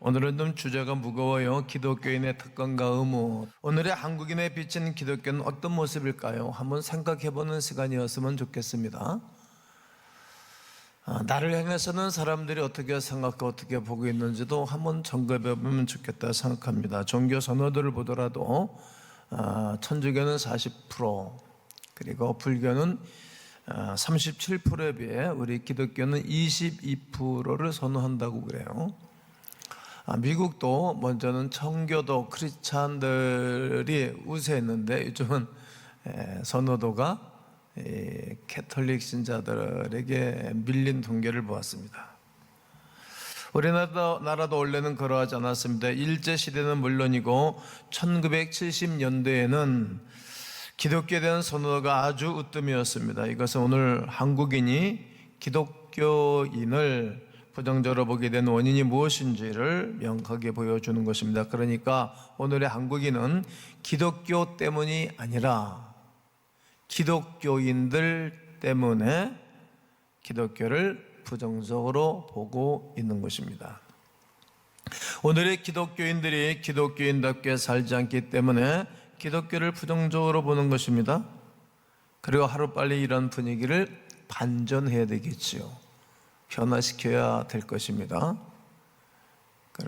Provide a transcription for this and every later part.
오늘은 좀 주제가 무거워요. 기독교인의 특권과 의무. 오늘의 한국인에 비친 기독교는 어떤 모습일까요? 한번 생각해보는 시간이었으면 좋겠습니다. 나를 향해서는 사람들이 어떻게 생각하고 어떻게 보고 있는지도 한번 점검해보면 좋겠다 생각합니다. 종교 선호도를 보더라도 천주교는 40%, 그리고 불교는 37%에 비해 우리 기독교는 22%를 선호한다고 그래요. 미국도 먼저는 청교도 크리스찬들이 우세했는데 요즘은 선호도가 캐톨릭 신자들에게 밀린 통계를 보았습니다. 우리나라도 원래는 그러하지 않았습니다. 일제시대는 물론이고 1970년대에는 기독교에 대한 선호도가 아주 으뜸이었습니다. 이것은 오늘 한국인이 기독교인을 부정적으로 보게 된 원인이 무엇인지를 명확하게 보여주는 것입니다. 그러니까 오늘의 한국인은 기독교 때문이 아니라 기독교인들 때문에 기독교를 부정적으로 보고 있는 것입니다. 오늘의 기독교인들이 기독교인답게 살지 않기 때문에 기독교를 부정적으로 보는 것입니다. 그리고 하루빨리 이런 분위기를 반전해야 되겠지요. 변화시켜야 될 것입니다.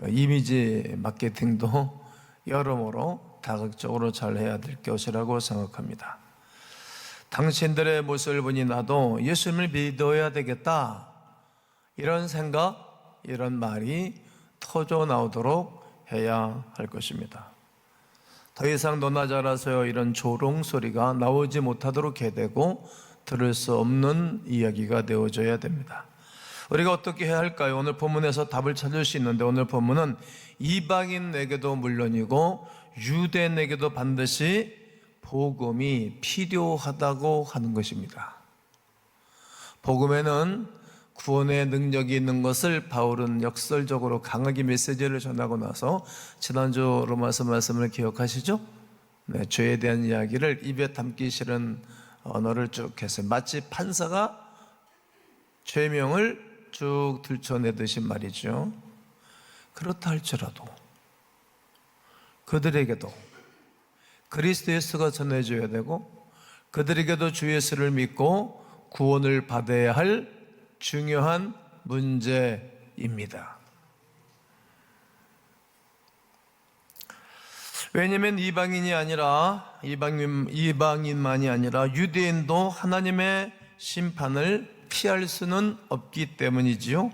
이미지 마케팅도 여러모로 다각적으로 잘 해야 될 것이라고 생각합니다. 당신들의 모습을 보니 나도 예수님을 믿어야 되겠다, 이런 생각, 이런 말이 터져 나오도록 해야 할 것입니다. 더 이상 너나 잘하세요 이런 조롱 소리가 나오지 못하도록 해야 되고 들을 수 없는 이야기가 되어져야 됩니다. 우리가 어떻게 해야 할까요? 오늘 본문에서 답을 찾을 수 있는데, 오늘 본문은 이방인에게도 물론이고 유대인에게도 반드시 복음이 필요하다고 하는 것입니다. 복음에는 구원의 능력이 있는 것을 바울은 역설적으로 강하게 메시지를 전하고 나서, 지난주 로마서 말씀을 기억하시죠? 네, 죄에 대한 이야기를 입에 담기 싫은 언어를 쭉 했어요. 마치 판사가 죄명을 쭉 들춰내듯이 말이죠. 그렇다 할지라도 그들에게도 그리스도 예수가 전해져야 되고, 그들에게도 주 예수를 믿고 구원을 받아야 할 중요한 문제입니다. 왜냐하면 이방인만이 아니라 유대인도 하나님의 심판을 피할 수는 없기 때문이지요.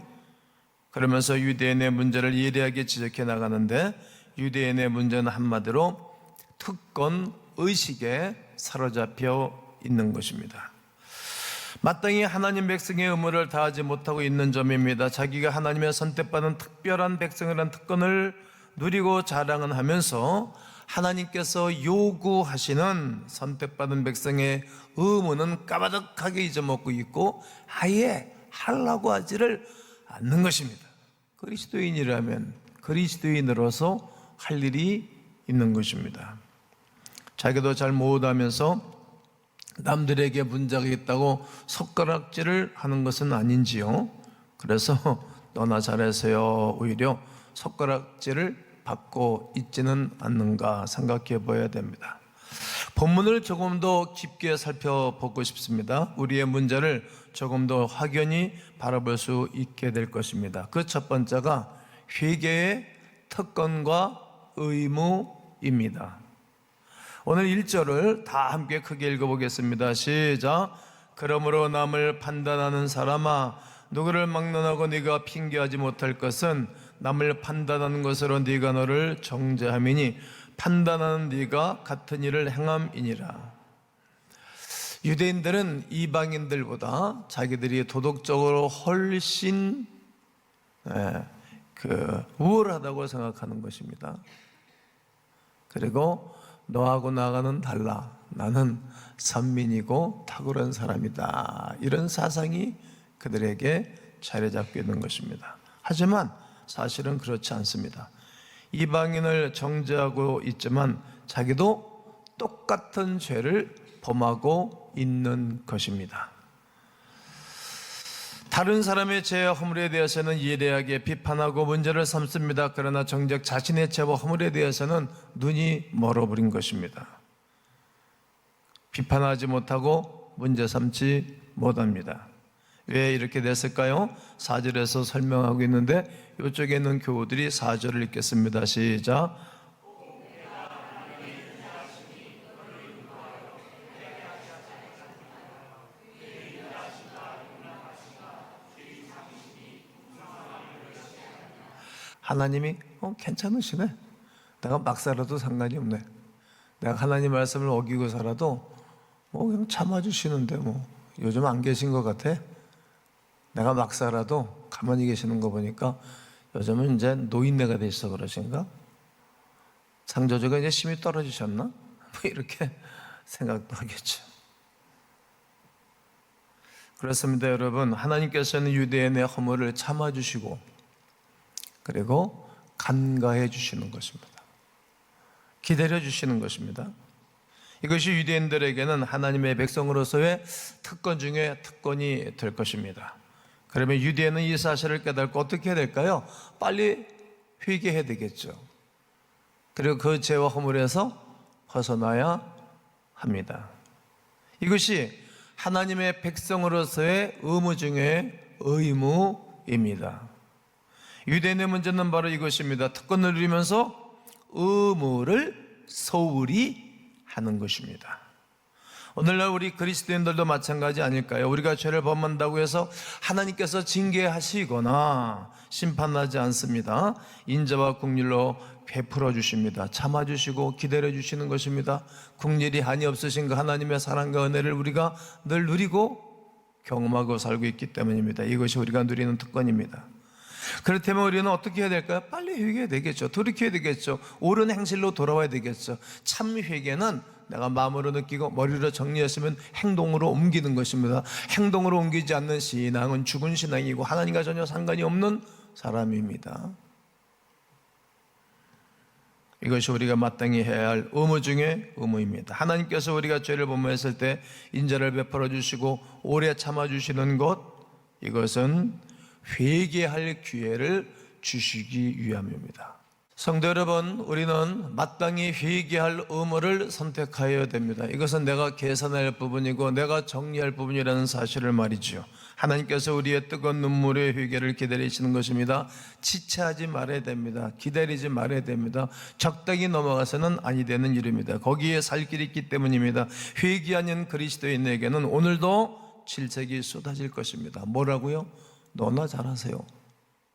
그러면서 유대인의 문제를 예리하게 지적해 나가는데, 유대인의 문제는 한마디로 특권 의식에 사로잡혀 있는 것입니다. 마땅히 하나님 백성의 의무를 다하지 못하고 있는 점입니다. 자기가 하나님의 선택받은 특별한 백성이라는 특권을 누리고 자랑은 하면서 하나님께서 요구하시는 선택받은 백성의 의무는 까마득하게 잊어먹고 있고 아예 하려고 하지를 않는 것입니다. 그리스도인이라면 그리스도인으로서 할 일이 있는 것입니다. 자기도 잘 못하면서 남들에게 문제가 있다고 손가락질을 하는 것은 아닌지요? 그래서 너나 잘하세요 오히려 손가락질을 받고 있지는 않는가 생각해 봐야 됩니다. 본문을 조금 더 깊게 살펴보고 싶습니다. 우리의 문제를 조금 더 확연히 바라볼 수 있게 될 것입니다. 그 첫 번째가 회개의 특권과 의무입니다. 오늘 1절을 다 함께 크게 읽어보겠습니다. 시작. 그러므로 남을 판단하는 사람아, 누구를 막론하고 네가 핑계하지 못할 것은 남을 판단하는 것으로 네가 너를 정죄함이니 판단하는 네가 같은 일을 행함이니라. 유대인들은 이방인들보다 자기들이 도덕적으로 훨씬 우월하다고 생각하는 것입니다. 그리고 너하고 나하고는 달라, 나는 선민이고 탁월한 사람이다, 이런 사상이 그들에게 자리 잡고 있는 것입니다. 하지만 사실은 그렇지 않습니다. 이방인을 정죄하고 있지만 자기도 똑같은 죄를 범하고 있는 것입니다. 다른 사람의 죄와 허물에 대해서는 예리하게 비판하고 문제를 삼습니다. 그러나 정작 자신의 죄와 허물에 대해서는 눈이 멀어버린 것입니다. 비판하지 못하고 문제 삼지 못합니다. 왜 이렇게 됐을까요? 4절에서 설명하고 있는데 이쪽에 있는 교우들이 4절을 읽겠습니다. 시작. 하나님이 괜찮으시네. 내가 막 살아도 상관이 없네. 내가 하나님 말씀을 어기고 살아도 그냥 참아주시는데 요즘 안 계신 것 같아. 내가 막 살아도 가만히 계시는 거 보니까 요즘은 이제 노인네가 되셔서 그러신가? 창조주가 이제 힘이 떨어지셨나? 이렇게 생각도 하겠죠. 그렇습니다, 여러분. 하나님께서는 유대인의 내 허물을 참아주시고 그리고 간과해 주시는 것입니다. 기다려 주시는 것입니다. 이것이 유대인들에게는 하나님의 백성으로서의 특권 중에 특권이 될 것입니다. 그러면 유대인은 이 사실을 깨닫고 어떻게 해야 될까요? 빨리 회개해야 되겠죠. 그리고 그 죄와 허물에서 벗어나야 합니다. 이것이 하나님의 백성으로서의 의무 중에 의무입니다. 유대인의 문제는 바로 이것입니다. 특권을 누리면서 의무를 소홀히 하는 것입니다. 오늘날 우리 그리스도인들도 마찬가지 아닐까요? 우리가 죄를 범한다고 해서 하나님께서 징계하시거나 심판하지 않습니다. 인자와 긍휼로 베풀어 주십니다. 참아주시고 기다려 주시는 것입니다. 긍휼이 한이 없으신 그 하나님의 사랑과 은혜를 우리가 늘 누리고 경험하고 살고 있기 때문입니다. 이것이 우리가 누리는 특권입니다. 그렇다면 우리는 어떻게 해야 될까요? 빨리 회개해야 되겠죠. 돌이켜야 되겠죠. 옳은 행실로 돌아와야 되겠죠. 참 회개는 내가 마음으로 느끼고 머리로 정리했으면 행동으로 옮기는 것입니다. 행동으로 옮기지 않는 신앙은 죽은 신앙이고 하나님과 전혀 상관이 없는 사람입니다. 이것이 우리가 마땅히 해야 할 의무 중에 의무입니다. 하나님께서 우리가 죄를 범했을 때 인자를 베풀어 주시고 오래 참아 주시는 것, 이것은 회개할 기회를 주시기 위함입니다. 성도 여러분, 우리는 마땅히 회개할 의무를 선택하여야 됩니다. 이것은 내가 계산할 부분이고 내가 정리할 부분이라는 사실을 말이죠. 하나님께서 우리의 뜨거운 눈물의 회개를 기다리시는 것입니다. 지체하지 말아야 됩니다. 기다리지 말아야 됩니다. 적당히 넘어가서는 아니 되는 일입니다. 거기에 살 길이 있기 때문입니다. 회개하는 그리스도인에게는 오늘도 질책이 쏟아질 것입니다. 뭐라고요? 너나 잘하세요.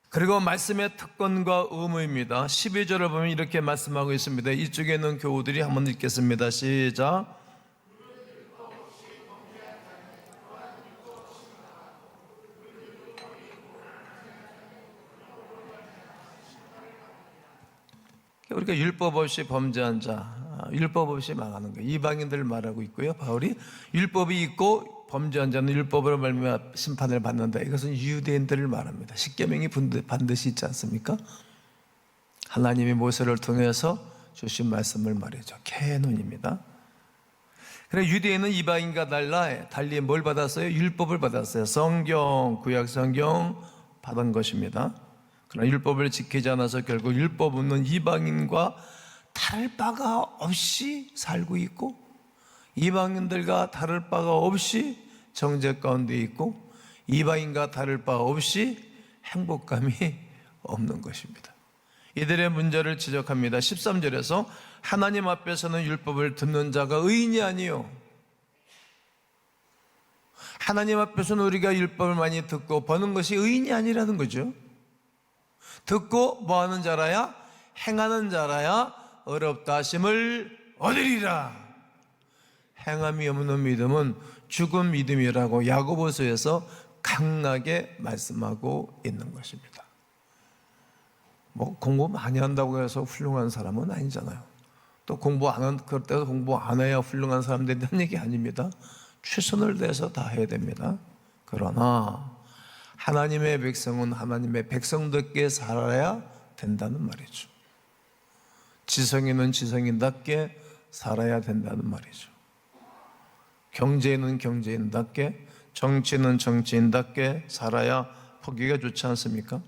그리고 말씀의 특권과 의무입니다. 12절을 보면 이렇게 말씀하고 있습니다. 이쪽에 있는 교우들이 한번 읽겠습니다. 시작. 우리가 율법 없이 범죄한 자, 율법 없이 망하는 거예요. 이방인들을 말하고 있고요. 바울이 율법이 있고 범죄한 자는 율법으로 말미암아 심판을 받는다. 이것은 유대인들을 말합니다. 십계명이 반드시 있지 않습니까? 하나님이 모세를 통해서 주신 말씀을 말이죠. 계론입니다. 그래 유대인은 이방인과 달리 뭘 받았어요? 율법을 받았어요. 성경, 구약 성경 받은 것입니다. 그러나 율법을 지키지 않아서 결국 율법 없는 이방인과 다를 바가 없이 살고 있고 이방인들과 다를 바가 없이 정죄 가운데 있고 이방인과 다를 바 없이 행복감이 없는 것입니다. 이들의 문제를 지적합니다. 13절에서 하나님 앞에서는 율법을 듣는 자가 의인이 아니요, 하나님 앞에서는 우리가 율법을 많이 듣고 버는 것이 의인이 아니라는 거죠. 듣고 뭐하는 자라야? 행하는 자라야 어렵다 하심을 얻으리라. 행함이 없는 믿음은 죽은 믿음이라고 야고보서에서 강하게 말씀하고 있는 것입니다. 공부 많이 한다고 해서 훌륭한 사람은 아니잖아요. 또 공부 안 한, 그럴 때도 공부 안 해야 훌륭한 사람 된다는 얘기 아닙니다. 최선을 다해서 다 해야 됩니다. 그러나 하나님의 백성은 하나님의 백성답게 살아야 된다는 말이죠. 지성인은 지성인답게 살아야 된다는 말이죠. 경제인은 경제인답게 정치는 정치인답게 살아야 보기가 좋지 않습니까?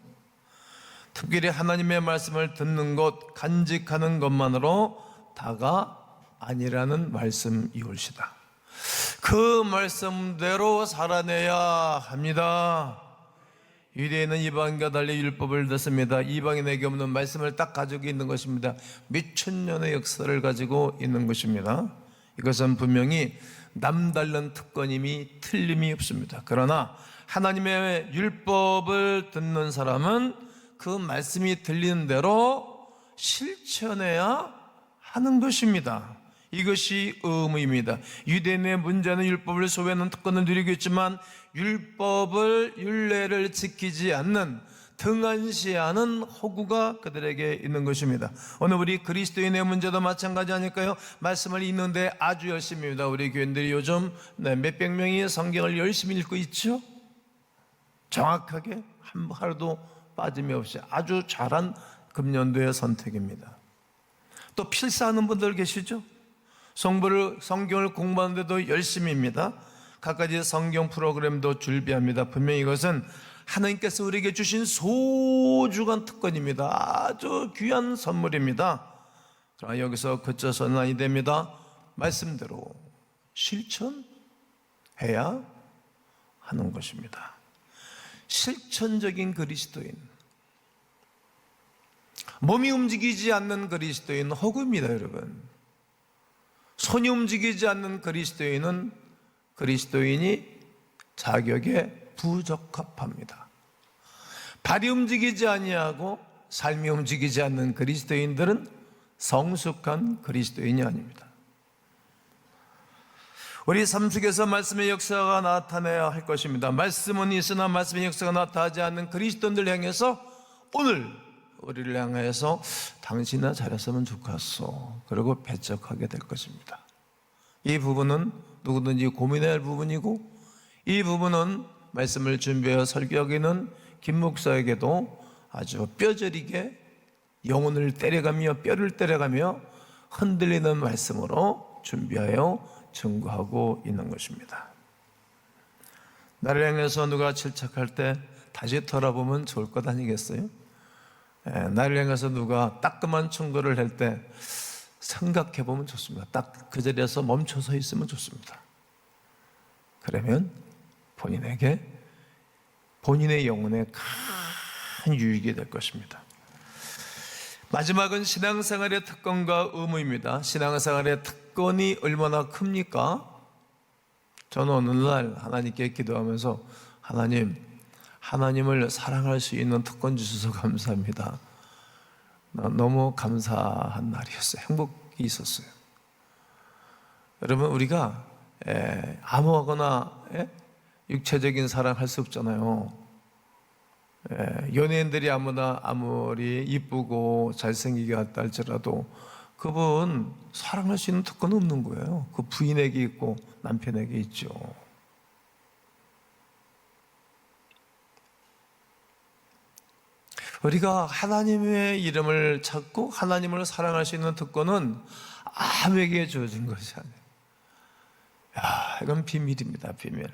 특별히 하나님의 말씀을 듣는 것, 간직하는 것만으로 다가 아니라는 말씀이올시다. 그 말씀대로 살아내야 합니다. 유대인은 이방인과 달리 율법을 듣습니다. 이방인에게 없는 말씀을 딱 가지고 있는 것입니다. 몇천 년의 역사를 가지고 있는 것입니다. 이것은 분명히 남다른 특권임이 틀림이 없습니다. 그러나 하나님의 율법을 듣는 사람은 그 말씀이 들리는 대로 실천해야 하는 것입니다. 이것이 의무입니다. 유대인의 문제는 율법을 소외하는 특권을 누리고 있지만 율법을, 율례를 지키지 않는, 등한시하는 허구가 그들에게 있는 것입니다. 오늘 우리 그리스도인의 문제도 마찬가지 아닐까요? 말씀을 읽는데 아주 열심입니다. 우리 교인들이 요즘 몇백 명이 성경을 열심히 읽고 있죠? 정확하게 하루도 빠짐이 없이 아주 잘한 금년도의 선택입니다. 또 필사하는 분들 계시죠? 성경을 공부하는데도 열심입니다. 각가지 성경 프로그램도 준비합니다. 분명히 이것은 하나님께서 우리에게 주신 소중한 특권입니다. 아주 귀한 선물입니다. 그러나 여기서 그쳐서는 아니 됩니다. 말씀대로 실천해야 하는 것입니다. 실천적인 그리스도인, 몸이 움직이지 않는 그리스도인 허구입니다. 여러분, 손이 움직이지 않는 그리스도인은 그리스도인이 자격에 부적합합니다. 발이 움직이지 아니하고 삶이 움직이지 않는 그리스도인들은 성숙한 그리스도인이 아닙니다. 우리 삶 속에서 말씀의 역사가 나타나야 할 것입니다. 말씀은 있으나 말씀의 역사가 나타나지 않는 그리스도인들 향해서 오늘 우리를 향해서 당신아 잘했으면 좋겠어, 그리고 배척하게 될 것입니다. 이 부분은 누구든지 고민해야 할 부분이고, 이 부분은 말씀을 준비하여 설교하기는 김 목사에게도 아주 뼈저리게 영혼을 때려가며 뼈를 때려가며 흔들리는 말씀으로 준비하여 증거하고 있는 것입니다. 나를 향해서 누가 질책할 때 다시 돌아보면 좋을 것 아니겠어요? 나를 향해서 누가 따끔한 충고를 할 때 생각해 보면 좋습니다. 딱 그 자리에서 멈춰서 있으면 좋습니다. 그러면 본인에게, 본인의 영혼에 큰 유익이 될 것입니다. 마지막은 신앙생활의 특권과 의무입니다. 신앙생활의 특권이 얼마나 큽니까? 저는 어느 날 하나님께 기도하면서 하나님을 사랑할 수 있는 특권 주셔서 감사합니다. 너무 감사한 날이었어요. 행복이 있었어요. 여러분, 우리가 아무거나 육체적인 사랑 할 수 없잖아요. 연예인들이 아무리 이쁘고 잘생기게 왔다 할지라도 그분 사랑할 수 있는 특권은 없는 거예요. 그 부인에게 있고 남편에게 있죠. 우리가 하나님의 이름을 찾고 하나님을 사랑할 수 있는 특권은 아무에게 주어진 것이 아니에요. 이건 비밀입니다. 비밀.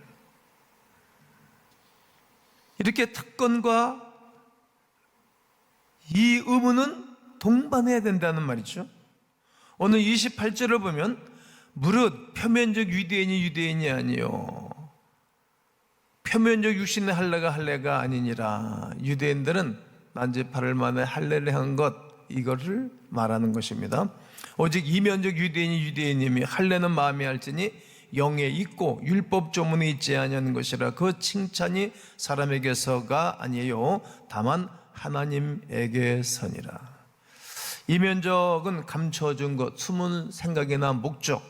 이렇게 특권과 이 의무는 동반해야 된다는 말이죠. 오늘 28절을 보면 무릇 표면적 유대인이 아니요 표면적 육신의 할례가 아니니라. 유대인들은 난지 8일 만에 할례를 한 것, 이거를 말하는 것입니다. 오직 이면적 유대인임이 할례는 마음에 할지니 영에 있고 율법 조문에 있지 아니하는 것이라. 그 칭찬이 사람에게서가 아니에요, 다만 하나님에게서니라. 이면적은 감춰준 것, 숨은 생각이나 목적,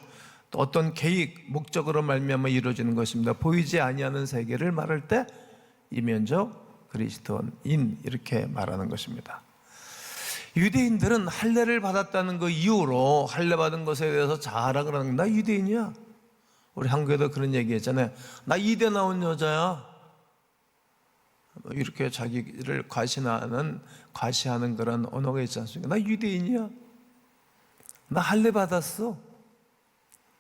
또 어떤 계획, 목적으로 말미암아 이루어지는 것입니다. 보이지 아니하는 세계를 말할 때 이면적 그리스도인, 이렇게 말하는 것입니다. 유대인들은 할례를 받았다는 그 이유로 할례 받은 것에 대해서 자랑을 하는 거예요. 나 유대인이야. 우리 한국에도 그런 얘기 했잖아요. 나 이대 나온 여자야. 이렇게 자기를 과시하는 그런 언어가 있지 않습니까? 나 유대인이야. 나 할례 받았어.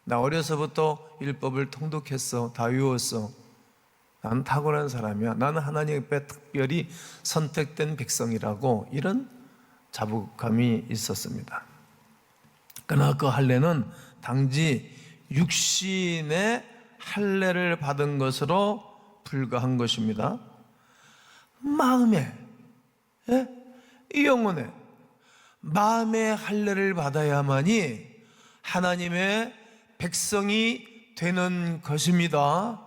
나 어려서부터 율법을 통독했어. 다 외웠어. 나는 탁월한 사람이야. 나는 하나님 앞에 특별히 선택된 백성이라고 이런 자부감이 있었습니다. 그러나 그 할례는 단지 육신의 할례를 받은 것으로 불과한 것입니다. 마음의, 이 영혼의 마음의 할례를 받아야만이 하나님의 백성이 되는 것입니다.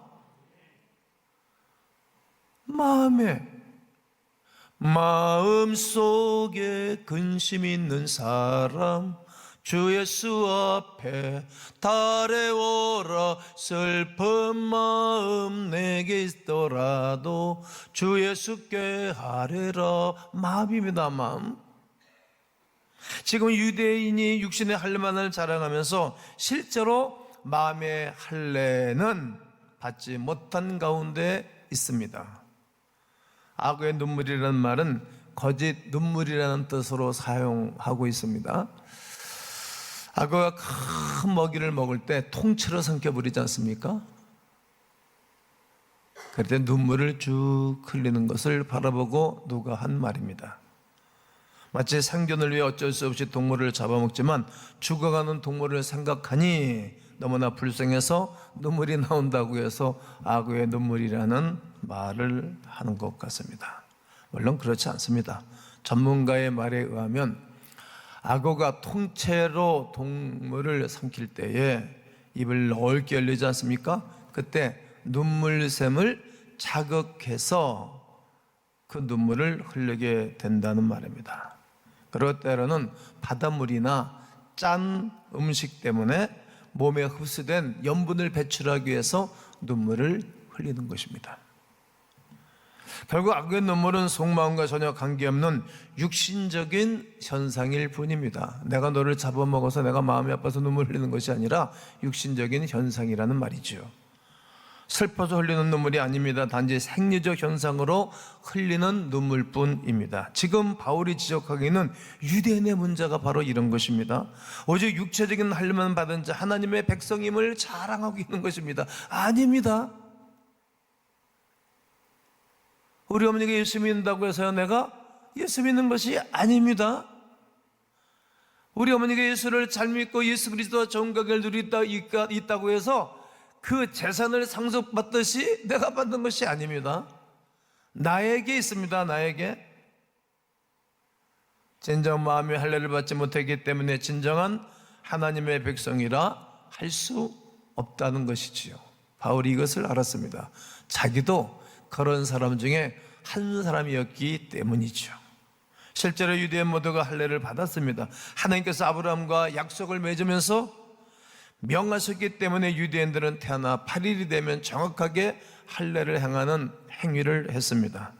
마음속에 근심 있는 사람 주 예수 앞에 달래오라. 슬픈 마음 내게 있더라도 주 예수께 아뢰라. 마음입니다. 마음. 지금 유대인이 육신의 할례만을 자랑하면서 실제로 마음의 할례는 받지 못한 가운데 있습니다. 악의 눈물이라는 말은 거짓 눈물이라는 뜻으로 사용하고 있습니다. 악어가 큰 먹이를 먹을 때 통째로 삼켜버리지 않습니까? 그럴 때 눈물을 쭉 흘리는 것을 바라보고 누가 한 말입니다. 마치 생존을 위해 어쩔 수 없이 동물을 잡아먹지만 죽어가는 동물을 생각하니 너무나 불쌍해서 눈물이 나온다고 해서 악어의 눈물이라는 말을 하는 것 같습니다. 물론 그렇지 않습니다. 전문가의 말에 의하면 악어가 통째로 동물을 삼킬 때에 입을 넓게 열리지 않습니까? 그때 눈물샘을 자극해서 그 눈물을 흘리게 된다는 말입니다. 그리고 때로는 바닷물이나 짠 음식 때문에 몸에 흡수된 염분을 배출하기 위해서 눈물을 흘리는 것입니다. 결국 악의 눈물은 속마음과 전혀 관계없는 육신적인 현상일 뿐입니다. 내가 너를 잡아먹어서 내가 마음이 아파서 눈물 흘리는 것이 아니라 육신적인 현상이라는 말이죠. 슬퍼서 흘리는 눈물이 아닙니다. 단지 생리적 현상으로 흘리는 눈물뿐입니다. 지금 바울이 지적하기는 유대인의 문제가 바로 이런 것입니다. 오직 육체적인 할례만 받은 자 하나님의 백성임을 자랑하고 있는 것입니다. 아닙니다. 우리 어머니가 예수 믿는다고 해서요 내가 예수 믿는 것이 아닙니다. 우리 어머니가 예수를 잘 믿고 예수 그리스도와 정각을 누리다 있다고 해서 그 재산을 상속받듯이 내가 받는 것이 아닙니다. 나에게 있습니다. 나에게. 진정 마음의 할례를 받지 못했기 때문에 진정한 하나님의 백성이라 할 수 없다는 것이지요. 바울이 이것을 알았습니다. 자기도 그런 사람 중에 한 사람이었기 때문이죠. 실제로 유대인 모두가 할례를 받았습니다. 하나님께서 아브라함과 약속을 맺으면서 명하셨기 때문에 유대인들은 태어나 8일이 되면 정확하게 할례를 행하는 행위를 했습니다.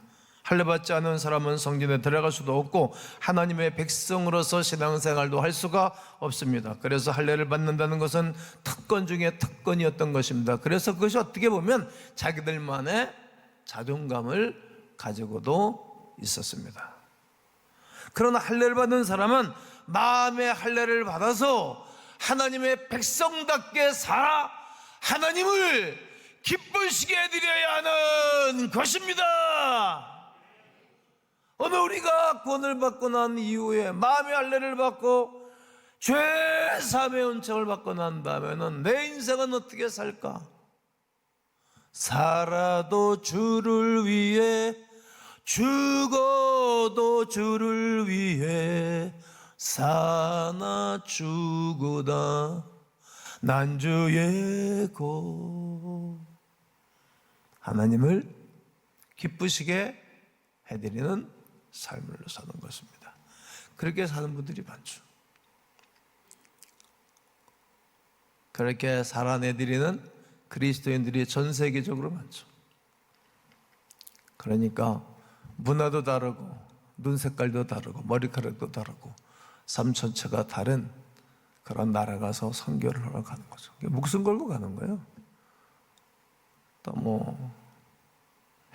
할례 받지 않은 사람은 성전에 들어갈 수도 없고 하나님의 백성으로서 신앙생활도 할 수가 없습니다. 그래서 할례를 받는다는 것은 특권 중에 특권이었던 것입니다. 그래서 그것이 어떻게 보면 자기들만의 자존감을 가지고도 있었습니다. 그러나 할례를 받는 사람은 마음의 할례를 받아서 하나님의 백성답게 살아 하나님을 기쁘시게 해드려야 하는 것입니다. 오늘 우리가 구원을 받고 난 이후에 마음의 할례를 받고 죄 사함의 은총을 받고 난 다음에는 내 인생은 어떻게 살까? 살아도 주를 위해 죽어도 주를 위해 사나 죽으다 난 주의 고. 하나님을 기쁘시게 해드리는 삶을 사는 것입니다. 그렇게 사는 분들이 많죠. 그렇게 살아내드리는 그리스도인들이 전 세계적으로 많죠. 그러니까 문화도 다르고 눈 색깔도 다르고 머리카락도 다르고 삶 전체가 다른 그런 나라 가서 선교를 하러 가는 거죠. 목숨 걸고 가는 거예요. 또 뭐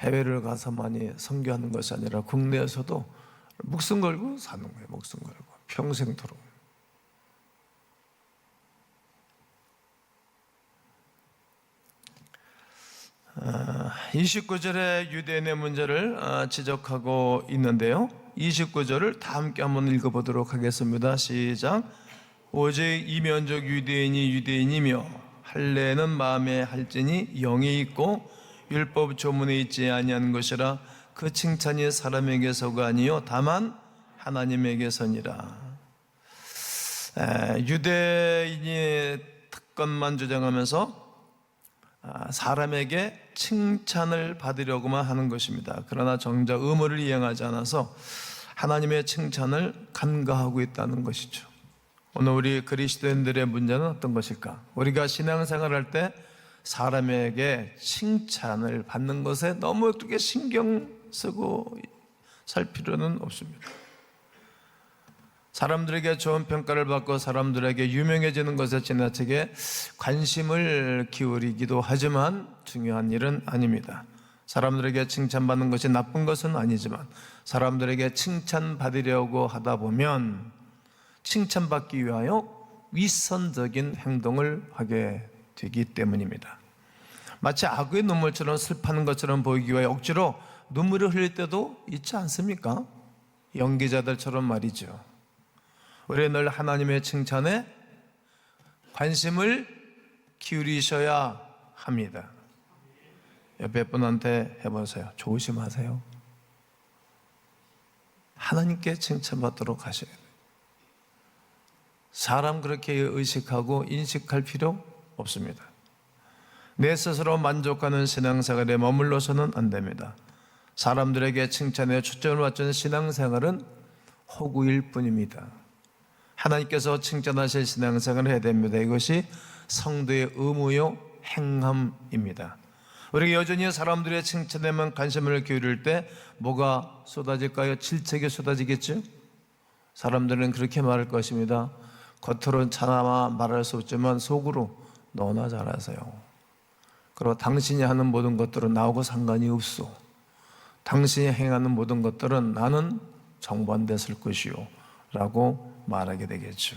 해외를 가서 많이 선교하는 것이 아니라 국내에서도 목숨 걸고 사는 거예요. 목숨 걸고 평생토록. 29절에 유대인의 문제를 지적하고 있는데요. 29절을 다 함께 한번 읽어보도록 하겠습니다. 시작. 오직 이면적 유대인이 유대인이며 할례는 마음에 할지니 영이 있고 율법 조문에 있지 아니한 것이라. 그 칭찬이 사람에게서가 아니요 다만 하나님에게서니라. 유대인이 특권만 주장하면서 사람에게 칭찬을 받으려고만 하는 것입니다. 그러나 정작 의무를 이행하지 않아서 하나님의 칭찬을 간과하고 있다는 것이죠. 오늘 우리 그리스도인들의 문제는 어떤 것일까? 우리가 신앙생활할 때 사람에게 칭찬을 받는 것에 너무 그렇게 신경 쓰고 살 필요는 없습니다. 사람들에게 좋은 평가를 받고 사람들에게 유명해지는 것에 지나치게 관심을 기울이기도 하지만 중요한 일은 아닙니다. 사람들에게 칭찬받는 것이 나쁜 것은 아니지만 사람들에게 칭찬받으려고 하다 보면 칭찬받기 위하여 위선적인 행동을 하게 되기 때문입니다. 마치 악의 눈물처럼 슬퍼하는 것처럼 보이기 위해 억지로 눈물을 흘릴 때도 있지 않습니까? 연기자들처럼 말이죠. 우리는 늘 하나님의 칭찬에 관심을 기울이셔야 합니다. 옆에 분한테 해보세요. 조심하세요. 하나님께 칭찬받도록 하셔야 돼요. 사람 그렇게 의식하고 인식할 필요 없습니다. 내 스스로 만족하는 신앙생활에 머물러서는 안 됩니다. 사람들에게 칭찬에 초점을 맞추는 신앙생활은 허구일 뿐입니다. 하나님께서 칭찬하실 신앙생활을 해야 됩니다. 이것이 성도의 의무요 행함입니다. 우리가 여전히 사람들의 칭찬에만 관심을 기울일 때 뭐가 쏟아질까요? 질책이 쏟아지겠죠? 사람들은 그렇게 말할 것입니다. 겉으로는 차마 말할 수 없지만 속으로 너나 잘하세요. 그리고 당신이 하는 모든 것들은 나하고 상관이 없소. 당신이 행하는 모든 것들은 나는 정반대했을 것이요 라고 말하게 되겠죠.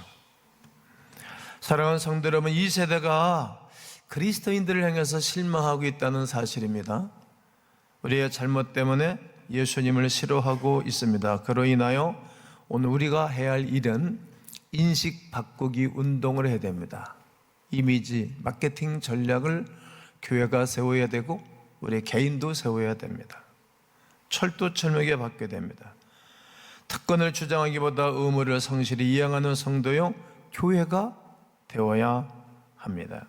사랑하는 성도 여러분, 이 세대가 그리스도인들을 향해서 실망하고 있다는 사실입니다. 우리의 잘못 때문에 예수님을 싫어하고 있습니다. 그로 인하여 오늘 우리가 해야 할 일은 인식 바꾸기 운동을 해야 됩니다. 이미지, 마케팅 전략을 교회가 세워야 되고 우리 개인도 세워야 됩니다. 철두철미하게 바뀌어야 됩니다. 특권을 주장하기보다 의무를 성실히 이행하는 성도요 교회가 되어야 합니다.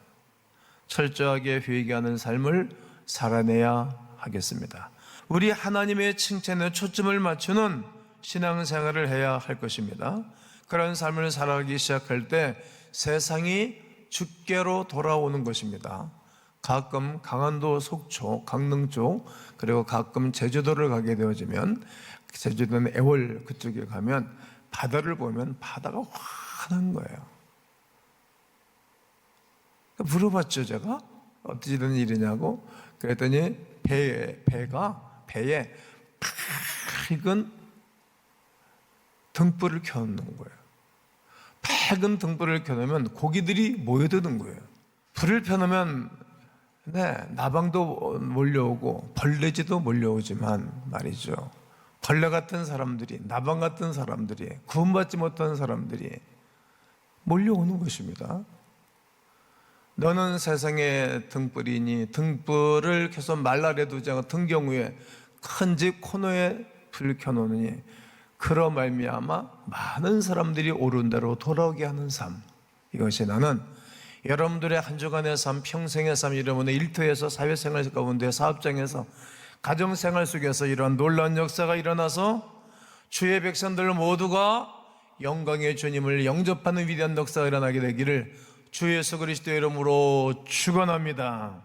철저하게 회개하는 삶을 살아내야 하겠습니다. 우리 하나님의 칭찬에 초점을 맞추는 신앙생활을 해야 할 것입니다. 그런 삶을 살아가기 시작할 때 세상이 주께로 돌아오는 것입니다. 가끔 강원도 속초, 강릉 쪽, 그리고 가끔 제주도를 가게 되어지면 제주도는 애월 그쪽에 가면 바다를 보면 바다가 환한 거예요. 물어봤죠, 제가. 어떻게 된 일이냐고. 그랬더니 배에 밝은 등불을 켜놓는 거예요. 밝은 등불을 켜놓으면 고기들이 모여드는 거예요. 불을 펴놓으면 나방도 몰려오고 벌레지도 몰려오지만 말이죠. 벌레 같은 사람들이, 나방 같은 사람들이, 구원받지 못한 사람들이 몰려오는 것입니다. 너는 세상의 등불이니 등불을 켜서 말라래 두지 않고 등경우에 큰 집 코너에 불 켜놓으니 그러 말미암아 많은 사람들이 옳은 대로 돌아오게 하는 삶. 이것이 나는 여러분들의 한 주간의 삶, 평생의 삶, 여러분의 일터에서 사회생활 가운데 사업장에서 가정생활 속에서 이러한 놀라운 역사가 일어나서 주의 백성들 모두가 영광의 주님을 영접하는 위대한 역사가 일어나게 되기를 주 예수 그리스도의 이름으로 축원합니다.